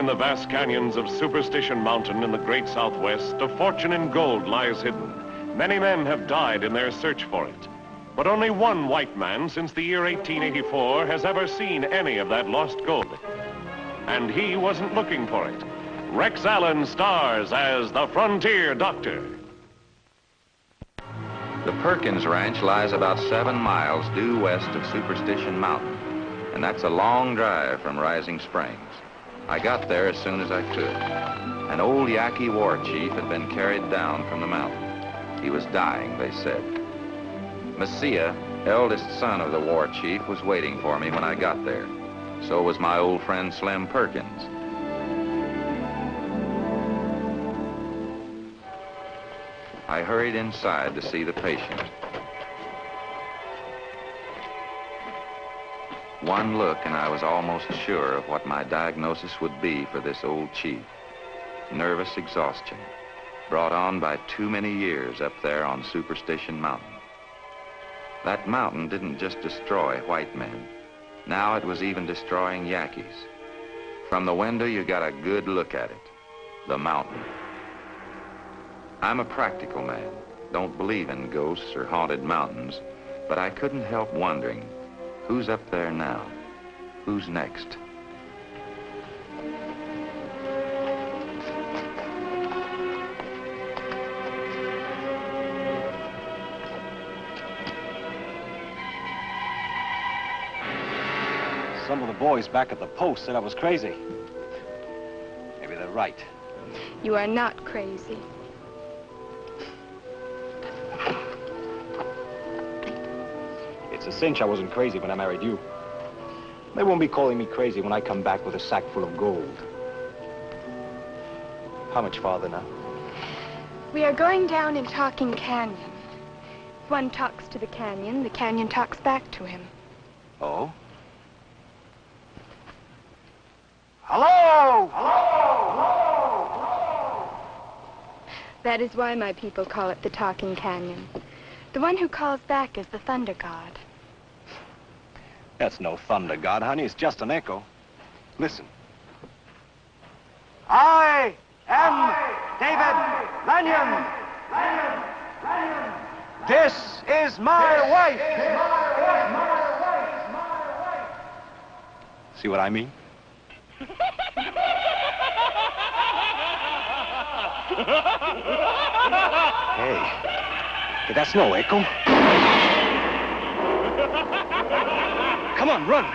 the vast canyons of Superstition Mountain in the great Southwest, a fortune in gold lies hidden. Many men have died in their search for it. But only one white man since the year 1884 has ever seen any of that lost gold. And he wasn't looking for it. Rex Allen stars as the Frontier Doctor. The Perkins Ranch lies about 7 miles due west of Superstition Mountain, and that's a long drive from Rising Springs. I got there as soon as I could. An old Yaqui war chief had been carried down from the mountain. He was dying, they said. Messiah, eldest son of the war chief, was waiting for me when I got there. So was my old friend Slim Perkins. I hurried inside to see the patient. One look and I was almost sure of what my diagnosis would be for this old chief. Nervous exhaustion, brought on by too many years up there on Superstition Mountain. That mountain didn't just destroy white men. Now it was even destroying Yaquis. From the window you got a good look at it, the mountain. I'm a practical man, don't believe in ghosts or haunted mountains, but I couldn't help wondering, who's up there now? Who's next? Some of the boys back at the post said I was crazy. Maybe they're right. You are not crazy. It's a cinch I wasn't crazy when I married you. They won't be calling me crazy when I come back with a sack full of gold. How much farther now? We are going down in Talking Canyon. If one talks to the canyon talks back to him. Oh? Hello! Hello! Hello! That is why my people call it the Talking Canyon. The one who calls back is the thunder god. That's no thunder god, honey. It's just an echo. Listen. I am David Lanyon. This is my wife. See what I mean? Hey, that's no echo. Come on, run.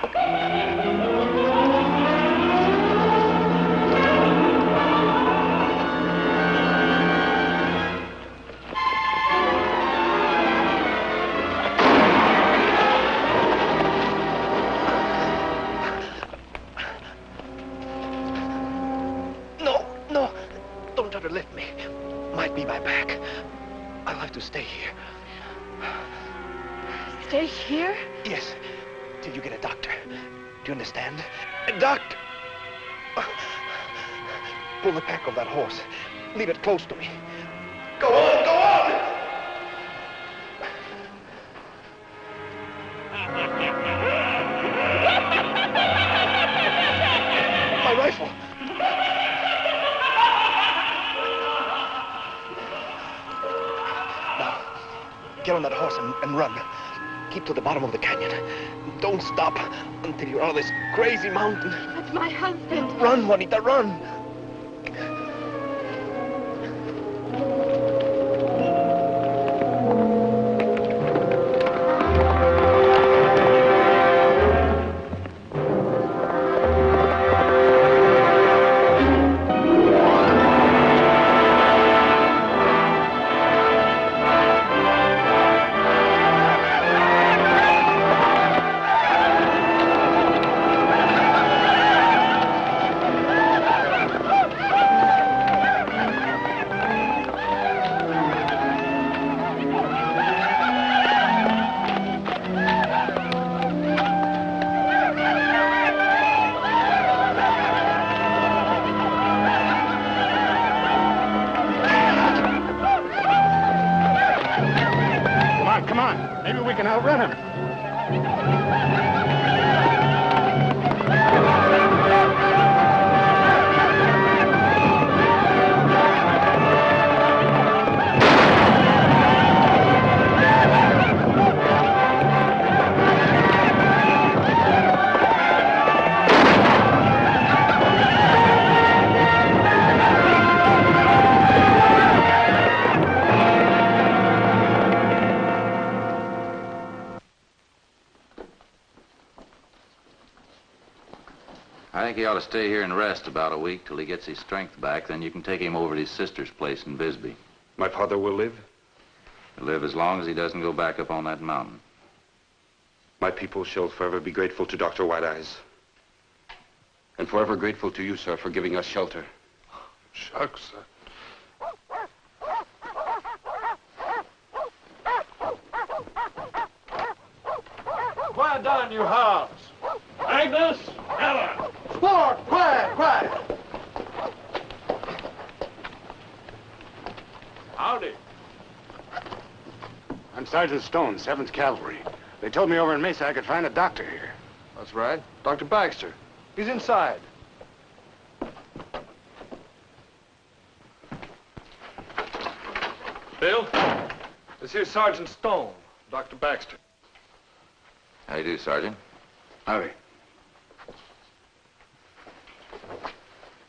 No, don't try to lift me. Might be my back. I'll have to stay here. Stay here? Yes, till you get a doctor. Do you understand? A doctor! Pull the pack of that horse. Leave it close to me. Go on, go on! My rifle! Now, get on that horse and run. Keep to the bottom of the canyon. Don't stop until you're out of this crazy mountain. That's my husband. Run, Juanita, run. I think he ought to stay here and rest about a week till he gets his strength back. Then you can take him over to his sister's place in Bisbee. My father will live? He'll live as long as he doesn't go back up on that mountain. My people shall forever be grateful to Dr. White Eyes. And forever grateful to you, sir, for giving us shelter. Shucks, sir. Quiet down, you hounds. Agnes, Ella. Sport, quiet, quiet. Howdy. I'm Sergeant Stone, 7th Cavalry. They told me over in Mesa I could find a doctor here. That's right. Dr. Baxter. He's inside. Bill, this here's Sergeant Stone, Dr. Baxter. How you do, Sergeant? Howdy.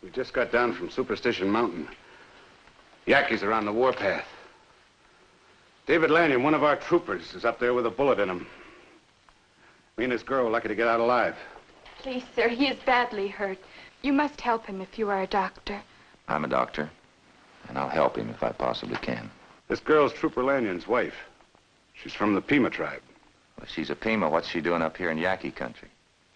We just got down from Superstition Mountain. Yaquis are on the warpath. David Lanyon, one of our troopers, is up there with a bullet in him. Me and this girl are lucky to get out alive. Please, sir, he is badly hurt. You must help him if you are a doctor. I'm a doctor, and I'll help him if I possibly can. This girl's Trooper Lanyon's wife. She's from the Pima tribe. Well, she's a Pima. What's she doing up here in Yaqui country?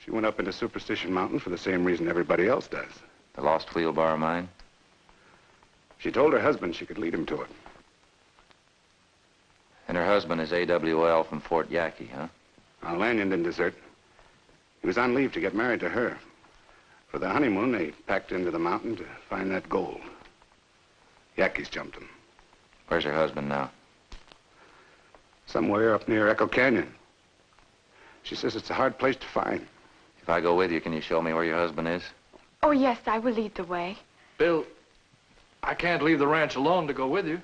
She went up into Superstition Mountain for the same reason everybody else does. The lost wheelbarrow mine? She told her husband she could lead him to it. And her husband is AWL from Fort Yaqui, huh? Now, Lanyon didn't desert. He was on leave to get married to her. For the honeymoon, they packed into the mountain to find that gold. Yaquis jumped him. Where's her husband now? Somewhere up near Echo Canyon. She says it's a hard place to find. If I go with you, can you show me where your husband is? Oh, yes, I will lead the way. Bill, I can't leave the ranch alone to go with you.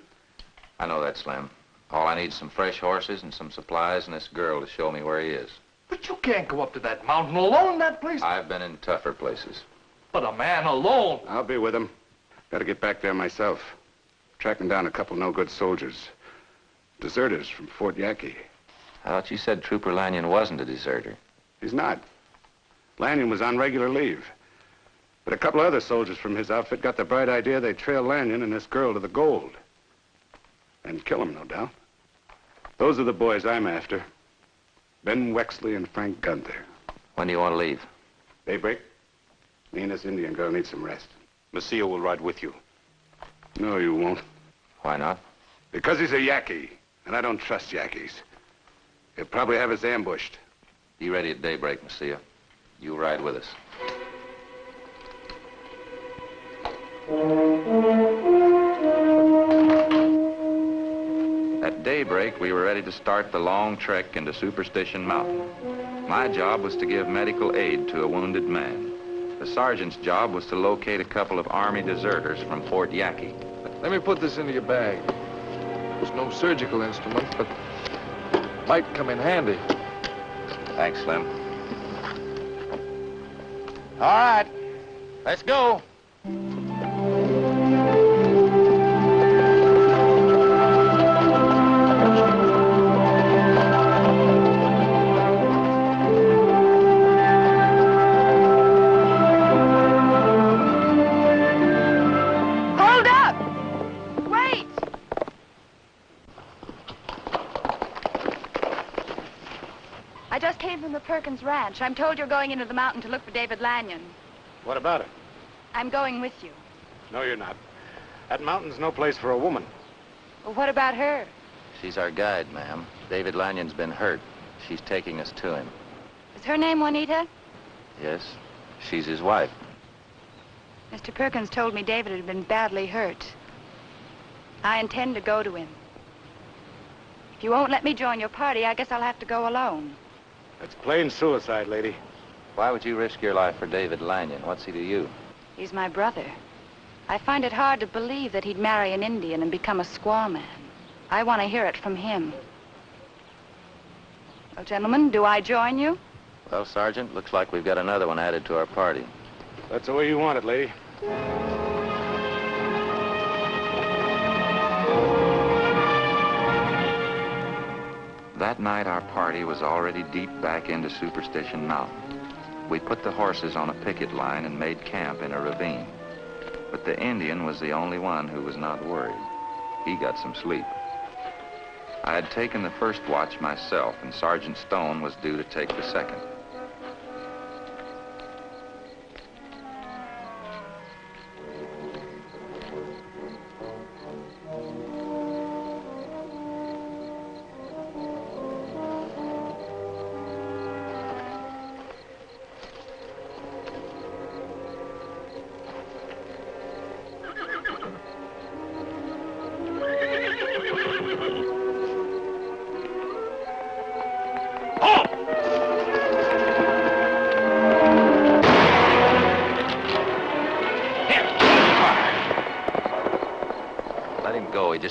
I know that, Slim. All I need is some fresh horses and some supplies and this girl to show me where he is. But you can't go up to that mountain alone, that place. I've been in tougher places. But a man alone. I'll be with him. Got to get back there myself. Tracking down a couple no-good soldiers. Deserters from Fort Yaqui. I thought you said Trooper Lanyon wasn't a deserter. He's not. Lanyon was on regular leave. But a couple other soldiers from his outfit got the bright idea they'd trail Lanyon and this girl to the gold. And kill him, no doubt. Those are the boys I'm after. Ben Wexley and Frank Gunther. When do you want to leave? Daybreak. Me and this Indian girl need some rest. Messia will ride with you. No, you won't. Why not? Because he's a Yaqui, and I don't trust Yaquis. He'll probably have us ambushed. Be ready at daybreak, Messia. You ride with us. At daybreak, we were ready to start the long trek into Superstition Mountain. My job was to give medical aid to a wounded man. The sergeant's job was to locate a couple of Army deserters from Fort Yaqui. Let me put this into your bag. It's no surgical instrument, but might come in handy. Thanks, Slim. All right, let's go. Hold up! Wait! I just came from the Perkins Ranch. I'm told you're going into the mountain to look for David Lanyon. What about it? I'm going with you. No, you're not. That mountain's no place for a woman. Well, what about her? She's our guide, ma'am. David Lanyon's been hurt. She's taking us to him. Is her name Juanita? Yes, she's his wife. Mr. Perkins told me David had been badly hurt. I intend to go to him. If you won't let me join your party, I guess I'll have to go alone. That's plain suicide, lady. Why would you risk your life for David Lanyon? What's he to you? He's my brother. I find it hard to believe that he'd marry an Indian and become a squaw man. I want to hear it from him. Well, gentlemen, do I join you? Well, Sergeant, looks like we've got another one added to our party. That's the way you want it, lady. That night, our party was already deep back into Superstition Mountain. We put the horses on a picket line and made camp in a ravine. But the Indian was the only one who was not worried. He got some sleep. I had taken the first watch myself, and Sergeant Stone was due to take the second.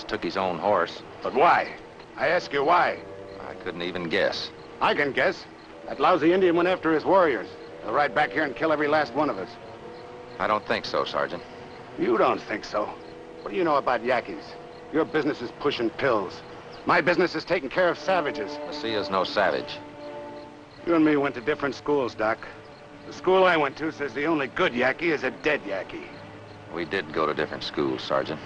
Took his own horse. But why? I ask you why. I couldn't even guess. I can guess. That lousy Indian went after his warriors. He'll ride back here and kill every last one of us. I don't think so, Sergeant. You don't think so? What do you know about Yaquis? Your business is pushing pills. My business is taking care of savages. Messiah's no savage. You and me went to different schools, Doc. The school I went to says the only good Yaqui is a dead Yaqui. We did go to different schools, Sergeant.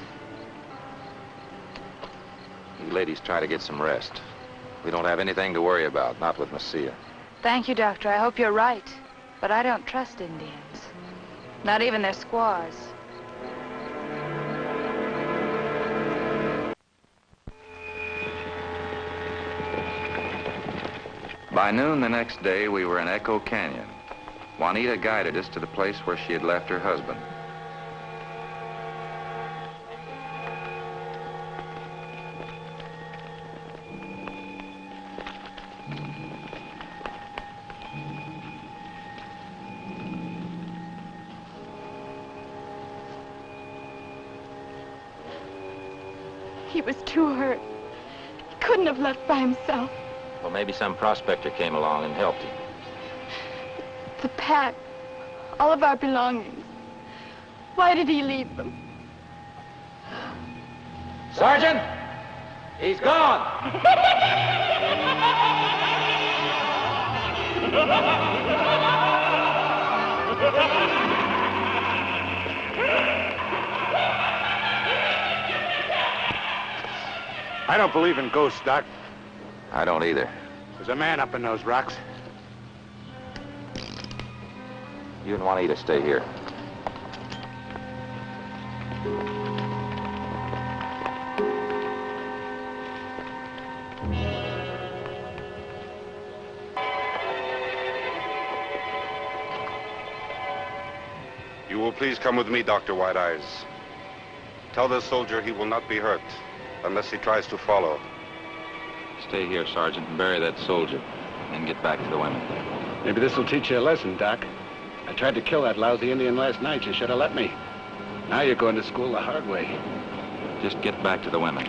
You ladies try to get some rest. We don't have anything to worry about, not with Messiah. Thank you, Doctor. I hope you're right. But I don't trust Indians. Not even their squaws. By noon the next day, we were in Echo Canyon. Juanita guided us to the place where she had left her husband. He was too hurt. He couldn't have left by himself. Well, maybe some prospector came along and helped him. The pack. All of our belongings. Why did he leave them? Sergeant! He's gone! I don't believe in ghosts, Doc. I don't either. There's a man up in those rocks. You and Juanita stay here. You will please come with me, Dr. White Eyes. Tell the soldier he will not be hurt unless he tries to follow. Stay here, Sergeant, and bury that soldier, and get back to the women. Maybe this will teach you a lesson, Doc. I tried to kill that lousy Indian last night. You should have let me. Now you're going to school the hard way. Just get back to the women.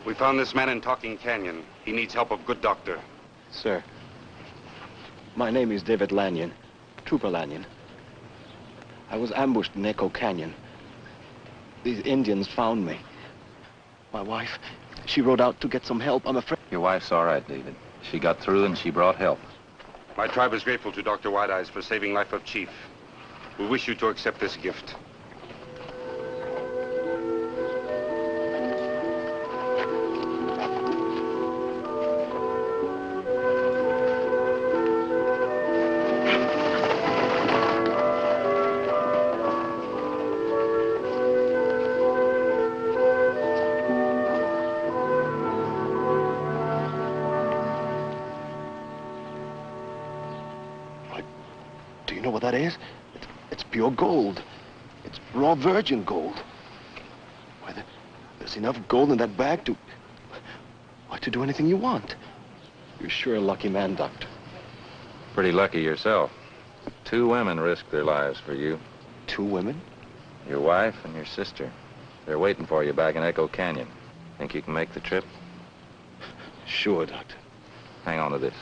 We found this man in Talking Canyon. He needs help of good doctor. Sir, my name is David Lanyon, Trooper Lanyon. I was ambushed in Echo Canyon. These Indians found me. My wife, she rode out to get some help. I'm afraid... Your wife's all right, David. She got through and she brought help. My tribe is grateful to Dr. White Eyes for saving life of Chief. We wish you to accept this gift. You know what that is? It's pure gold. It's raw virgin gold. Why, there's enough gold in that bag to do anything you want. You're sure a lucky man, Doctor. Pretty lucky yourself. 2 women risked their lives for you. 2 women? Your wife and your sister. They're waiting for you back in Echo Canyon. Think you can make the trip? Sure, Doctor. Hang on to this.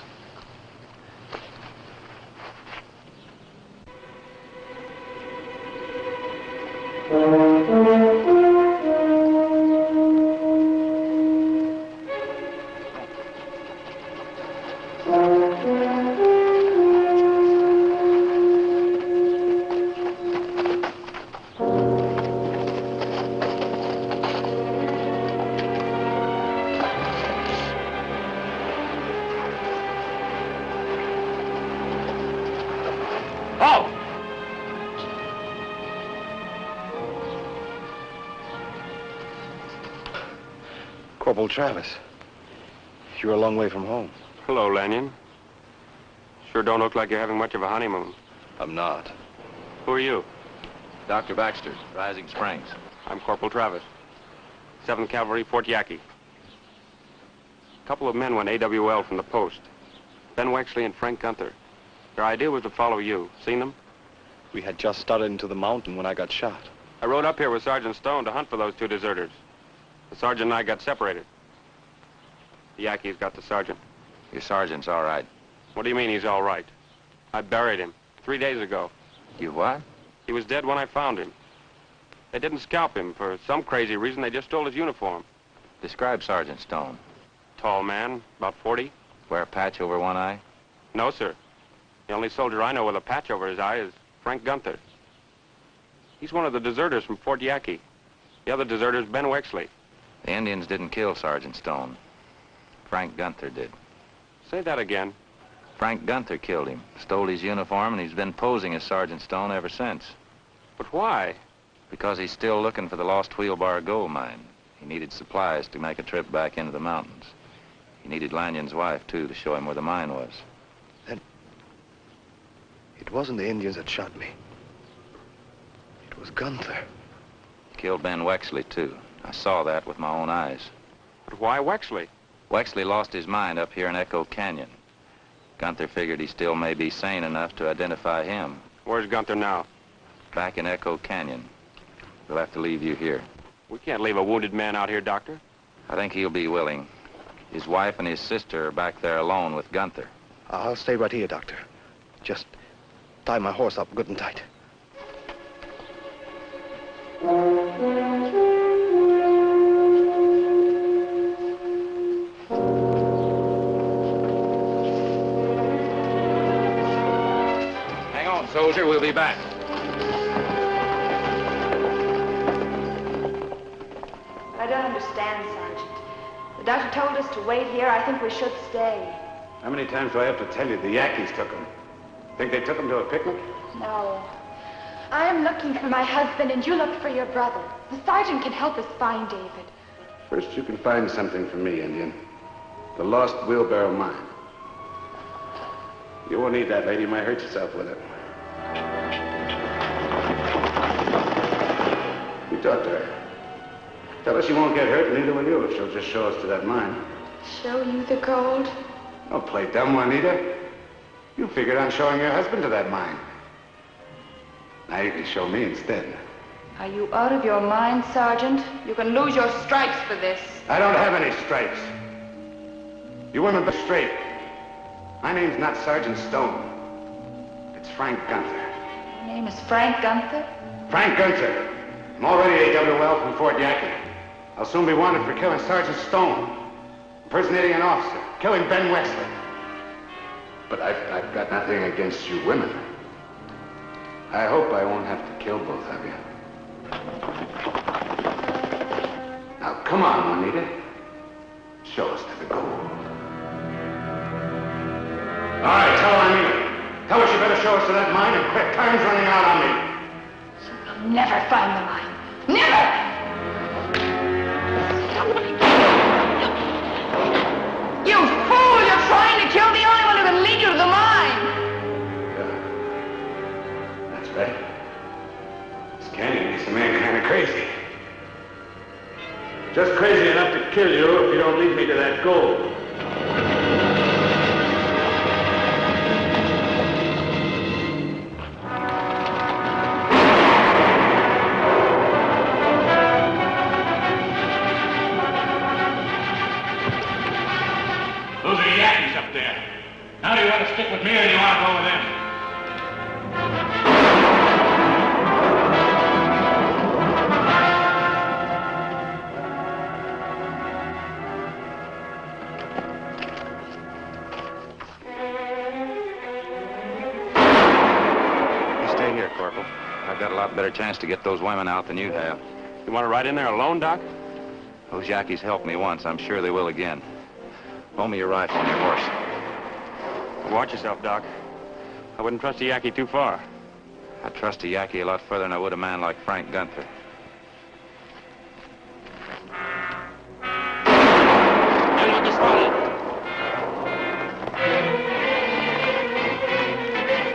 Corporal Travis, you're a long way from home. Hello, Lanyon. Sure don't look like you're having much of a honeymoon. I'm not. Who are you? Dr. Baxter, Rising Springs. I'm Corporal Travis. 7th Cavalry, Fort Yaqui. A couple of men went AWL from the post. Ben Wexley and Frank Gunther. Their idea was to follow you. Seen them? We had just started into the mountain when I got shot. I rode up here with Sergeant Stone to hunt for those 2 deserters. The sergeant and I got separated. The Yaqui's got the sergeant. Your sergeant's all right. What do you mean he's all right? I buried him 3 days ago. You what? He was dead when I found him. They didn't scalp him. For some crazy reason, they just stole his uniform. Describe Sergeant Stone. Tall man, about 40. Wear a patch over one eye? No, sir. The only soldier I know with a patch over his eye is Frank Gunther. He's one of the deserters from Fort Yaqui. The other deserter's Ben Wexley. The Indians didn't kill Sergeant Stone. Frank Gunther did. Say that again. Frank Gunther killed him, stole his uniform, and he's been posing as Sergeant Stone ever since. But why? Because he's still looking for the lost wheelbar gold mine. He needed supplies to make a trip back into the mountains. He needed Lanyon's wife, too, to show him where the mine was. Then it wasn't the Indians that shot me. It was Gunther. He killed Ben Wexley, too. I saw that with my own eyes. But why Wexley? Wexley lost his mind up here in Echo Canyon. Gunther figured he still may be sane enough to identify him. Where's Gunther now? Back in Echo Canyon. We'll have to leave you here. We can't leave a wounded man out here, Doctor. I think he'll be willing. His wife and his sister are back there alone with Gunther. I'll stay right here, Doctor. Just tie my horse up good and tight. Hang on, soldier. We'll be back. I don't understand, Sergeant. The doctor told us to wait here. I think we should stay. How many times do I have to tell you the Yankees took him? Think they took him to a picnic? No. I'm looking for my husband, and you look for your brother. The sergeant can help us find David. First, you can find something for me, Indian. The lost wheelbarrow mine. You won't need that, lady. You might hurt yourself with it. You talk to her. Tell her she won't get hurt, and neither will you if she'll just show us to that mine. Show you the gold? Don't play dumb, Juanita. You figured on showing your husband to that mine. Now you can show me instead. Are you out of your mind, Sergeant? You can lose your stripes for this. I don't have any stripes. You women be straight. My name's not Sergeant Stone. It's Frank Gunther. Your name is Frank Gunther? Frank Gunther. I'm already AWL from Fort Yaqui. I'll soon be wanted for killing Sergeant Stone, impersonating an officer, killing Ben Wexley. But I've got nothing against you women. I hope I won't have to kill both of you. Now, come on, Juanita. Show us to the gold. All right, tell her I mean it. Tell her she better show us to that mine and quick. Time's running out on me. You'll never find the mine. Never! You fool! You're trying to kill the only one who can lead you to the mine! Yeah. That's right. This canyon makes a man kind of crazy. Just crazy enough to kill you if you don't lead me to that gold. up there. Now do you want to stick with me or do you want to go with them? You stay here, Corporal. I've got a lot better chance to get those women out than you have. You want to ride in there alone, Doc? Those Yaquis helped me once. I'm sure they will again. Hold me your rifle and your horse. Watch yourself, Doc. I wouldn't trust a Yaqui too far. I trust a Yaqui a lot further than I would a man like Frank Gunther.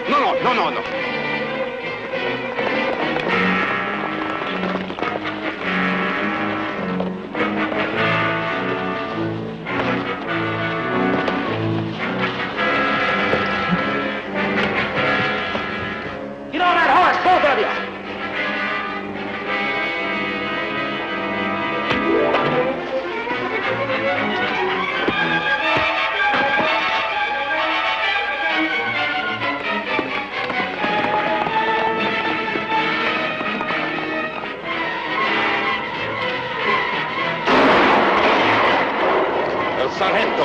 No. Get on that horse, both of you! El sargento.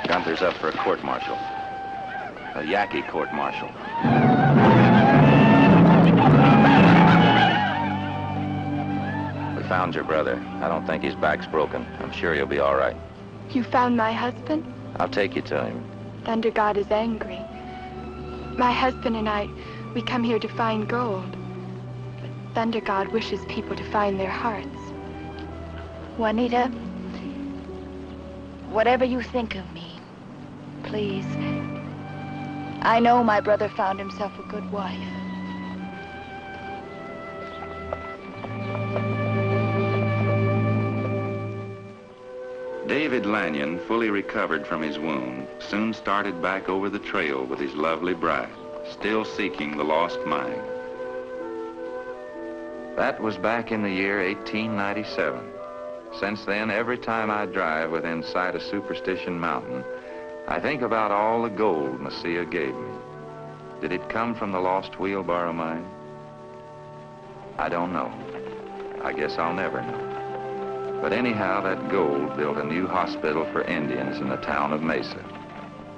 Gunther's up for a court-martial. A Yaqui court-martial. We found your brother. I don't think his back's broken. I'm sure he'll be all right. You found my husband? I'll take you to him. Thunder God is angry. My husband and I, we come here to find gold. But Thunder God wishes people to find their hearts. Juanita, whatever you think of me, please. I know my brother found himself a good wife. David Lanyon, fully recovered from his wound, soon started back over the trail with his lovely bride, still seeking the lost mine. That was back in the year 1897. Since then, every time I drive within sight of Superstition Mountain, I think about all the gold Messiah gave me. Did it come from the lost wheelbarrow mine? I don't know. I guess I'll never know. But anyhow, that gold built a new hospital for Indians in the town of Mesa.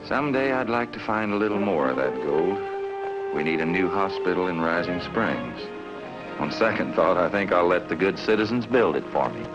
Someday I'd like to find a little more of that gold. We need a new hospital in Rising Springs. On second thought, I think I'll let the good citizens build it for me.